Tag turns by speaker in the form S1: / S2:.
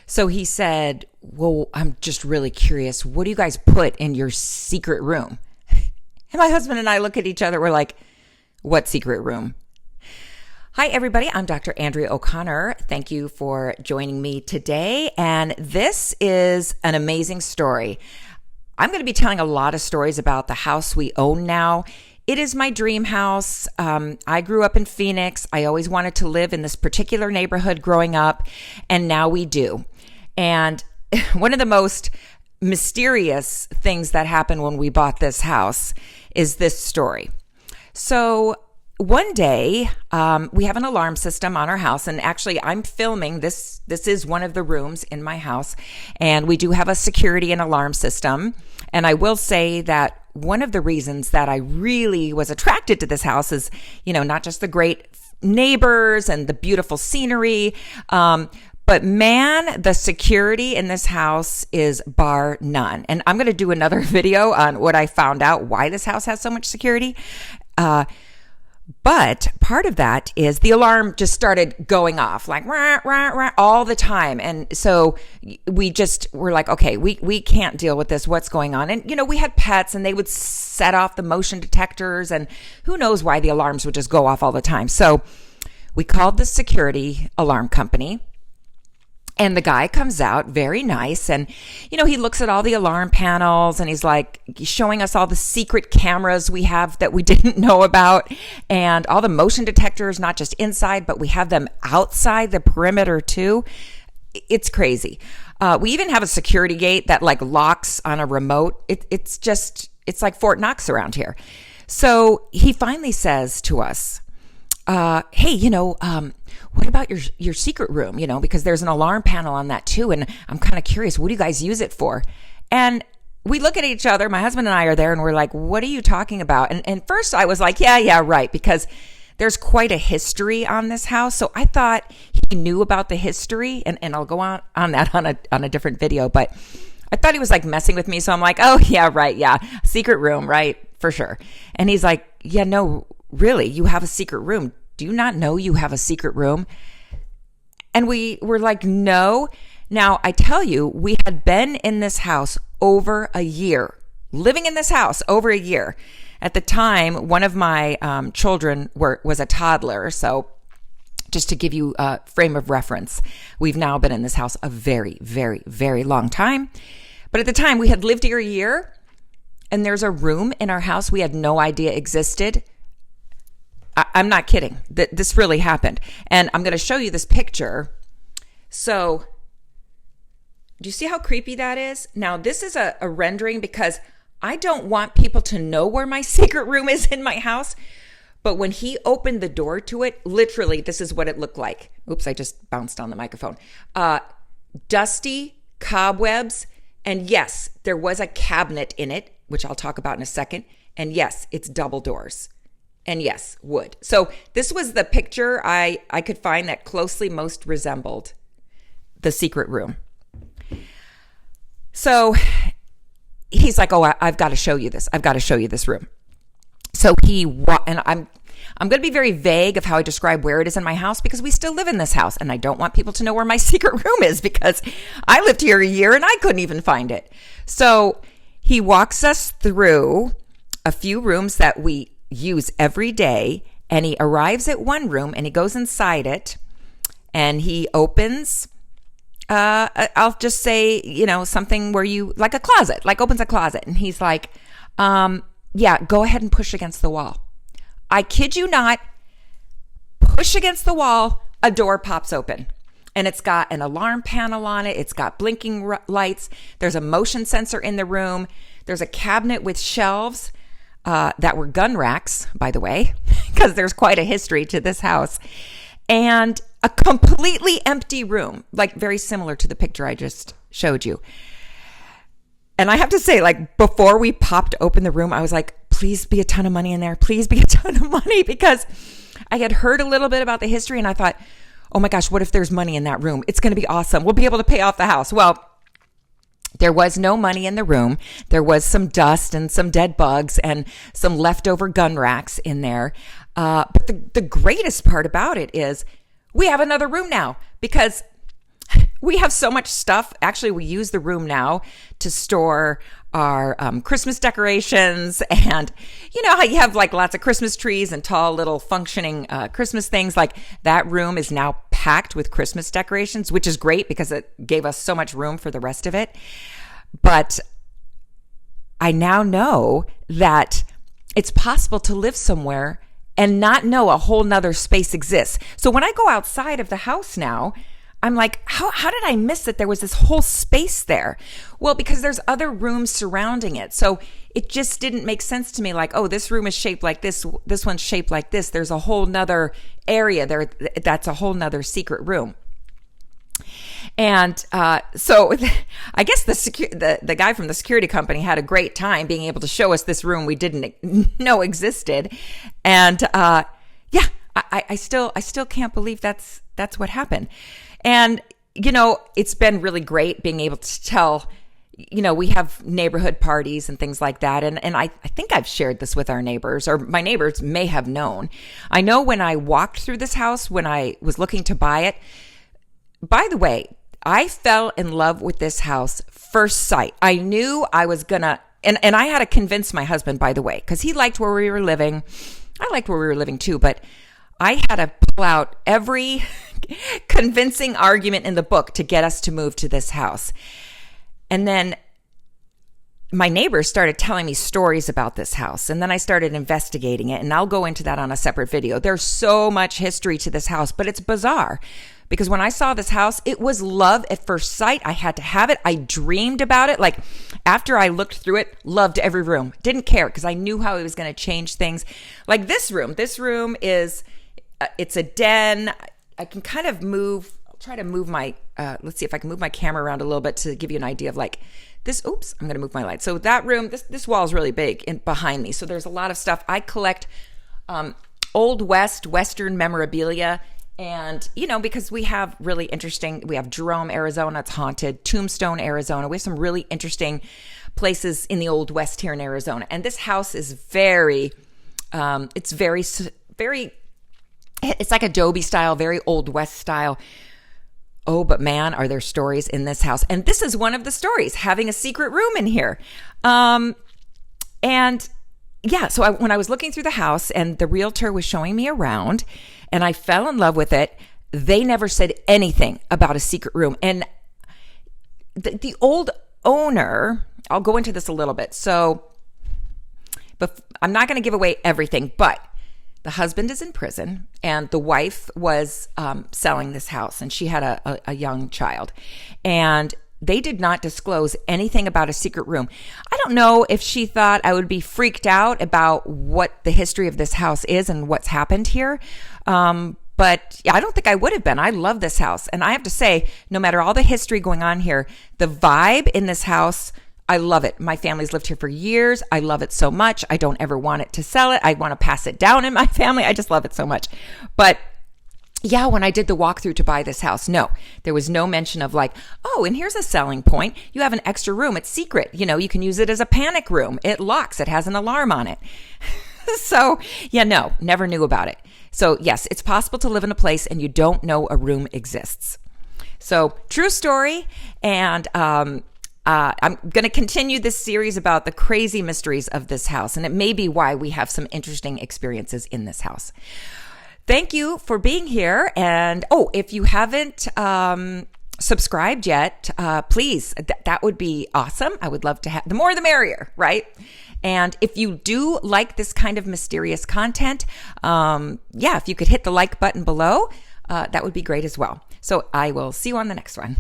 S1: So he said, well, I'm just really curious. What do you guys put in your secret room? And my husband and I look at each other. We're like, what secret room? Hi, everybody. I'm Dr. Andrea O'Connor. Thank you for joining me today. And this is an amazing story. I'm going to be telling a lot of stories about the house we own now. It is my dream house. I grew up in Phoenix. I always wanted to live in this particular neighborhood growing up, and now we do. And one of the most mysterious things that happened when we bought this house is this story. So one day, we have an alarm system on our house, and actually I'm filming this. This is one of the rooms in my house, and we do have a security and alarm system. And I will say that one of the reasons that I really was attracted to this house is, not just the great neighbors and the beautiful scenery, but man, the security in this house is bar none. And I'm going to do another video on what I found out, why this house has so much security. But part of that is the alarm just started going off like rah, rah, rah, all the time. And so we just were like, okay, we can't deal with this. What's going on? And, we had pets and they would set off the motion detectors and who knows why the alarms would just go off all the time. So we called the security alarm company. And the guy comes out very nice and, he looks at all the alarm panels and he's like showing us all the secret cameras we have that we didn't know about and all the motion detectors, not just inside, but we have them outside the perimeter too. It's crazy. We even have a security gate that like locks on a remote. It's like Fort Knox around here. So he finally says to us, hey, what about your secret room? Because there's an alarm panel on that too. And I'm kind of curious, what do you guys use it for? And we look at each other, my husband and I are there and we're like, what are you talking about? And first I was like, yeah, right. Because there's quite a history on this house. So I thought he knew about the history and I'll go on that on a different video, but I thought he was like messing with me. So I'm like, oh yeah, right. Yeah. Secret room, right. For sure. And he's like, yeah, no, really, you have a secret room. Do you not know you have a secret room? And we were like, no. Now, I tell you, we had been in this house over a year, living in this house over a year. At the time, one of my children was a toddler. So just to give you a frame of reference, we've now been in this house a very, very, very long time. But at the time, we had lived here a year, and there's a room in our house we had no idea existed. I'm not kidding. This really happened. And I'm going to show you this picture. So do you see how creepy that is? Now, this is a rendering because I don't want people to know where my secret room is in my house. But when he opened the door to it, literally, this is what it looked like. Oops, I just bounced on the microphone. Dusty, cobwebs, and yes, there was a cabinet in it, which I'll talk about in a second. And yes, it's double doors. And yes, wood. So this was the picture I could find that closely most resembled the secret room. So he's like, oh, I've got to show you this. I've got to show you this room. So and I'm going to be very vague of how I describe where it is in my house because we still live in this house and I don't want people to know where my secret room is because I lived here a year and I couldn't even find it. So he walks us through a few rooms that we use every day, and he arrives at one room and he goes inside it and he opens I'll just say something where you like a closet, like opens a closet, and he's like yeah, go ahead and push against the wall. I kid you not, push against the wall, a door pops open and it's got an alarm panel on it, it's got blinking lights, there's a motion sensor in the room, there's a cabinet with shelves that were gun racks, by the way, because there's quite a history to this house, and a completely empty room, like very similar to the picture I just showed you. And I have to say, like, before we popped open the room, I was like, please be a ton of money in there. Please be a ton of money, because I had heard a little bit about the history and I thought, oh my gosh, what if there's money in that room? It's going to be awesome. We'll be able to pay off the house. Well, there was no money in the room. There was some dust and some dead bugs and some leftover gun racks in there. But the greatest part about it is we have another room now, because we have so much stuff. Actually, we use the room now to store our Christmas decorations. And you know how you have like lots of Christmas trees and tall little functioning Christmas things? Like that room is now packed with Christmas decorations, which is great because it gave us so much room for the rest of it. But I now know that it's possible to live somewhere and not know a whole nother space exists. So when I go outside of the house now, I'm like, how did I miss that there was this whole space there? Well, because there's other rooms surrounding it. So it just didn't make sense to me like, oh, this room is shaped like this one's shaped like this. There's a whole nother area there. That's a whole nother secret room. And so I guess the guy from the security company had a great time being able to show us this room we didn't know existed. And yeah, I still can't believe that's what happened. And, you know, it's been really great being able to tell, you know, we have neighborhood parties and things like that. And I think I've shared this with our neighbors, or my neighbors may have known. I know when I walked through this house, when I was looking to buy it, by the way, I fell in love with this house first sight. I knew I was gonna, and I had to convince my husband, by the way, because he liked where we were living. I liked where we were living too, but I had to pull out every convincing argument in the book to get us to move to this house. And then my neighbors started telling me stories about this house. And then I started investigating it. And I'll go into that on a separate video. There's so much history to this house, but it's bizarre. Because when I saw this house, it was love at first sight. I had to have it. I dreamed about it. Like after I looked through it, loved every room. Didn't care because I knew how it was going to change things. Like this room is, it's a den. I can kind of move, I'll try to move my, let's see if I can move my camera around a little bit to give you an idea of like this. Oops, I'm going to move my light. So that room, this wall is really big behind me. So there's a lot of stuff. I collect Old West, Western memorabilia. And, you know, because we have really interesting, we have Jerome, Arizona, it's haunted, Tombstone, Arizona. We have some really interesting places in the Old West here in Arizona. And this house is very, it's like Adobe style, very Old West style. Oh, but man, are there stories in this house. And this is one of the stories, having a secret room in here. And yeah, so when I was looking through the house and the realtor was showing me around and I fell in love with it, they never said anything about a secret room. And the old owner, I'll go into this a little bit. So, but I'm not going to give away everything, but the husband is in prison and the wife was selling this house and she had a young child. And they did not disclose anything about a secret room. I don't know if she thought I would be freaked out about what the history of this house is and what's happened here. But yeah, I don't think I would have been. I love this house. And I have to say, no matter all the history going on here, the vibe in this house, I love it. My family's lived here for years. I love it so much. I don't ever want it to sell it. I want to pass it down in my family. I just love it so much. But yeah, when I did the walkthrough to buy this house, no, there was no mention of like, oh, and here's a selling point. You have an extra room. It's secret. You know, you can use it as a panic room. It locks. It has an alarm on it. So yeah, no, never knew about it. So yes, it's possible to live in a place and you don't know a room exists. So true story. And I'm going to continue this series about the crazy mysteries of this house. And it may be why we have some interesting experiences in this house. Thank you for being here. And if you haven't subscribed yet, please, that would be awesome. I would love to have, the more the merrier, right? And if you do like this kind of mysterious content, if you could hit the like button below, that would be great as well. So I will see you on the next one.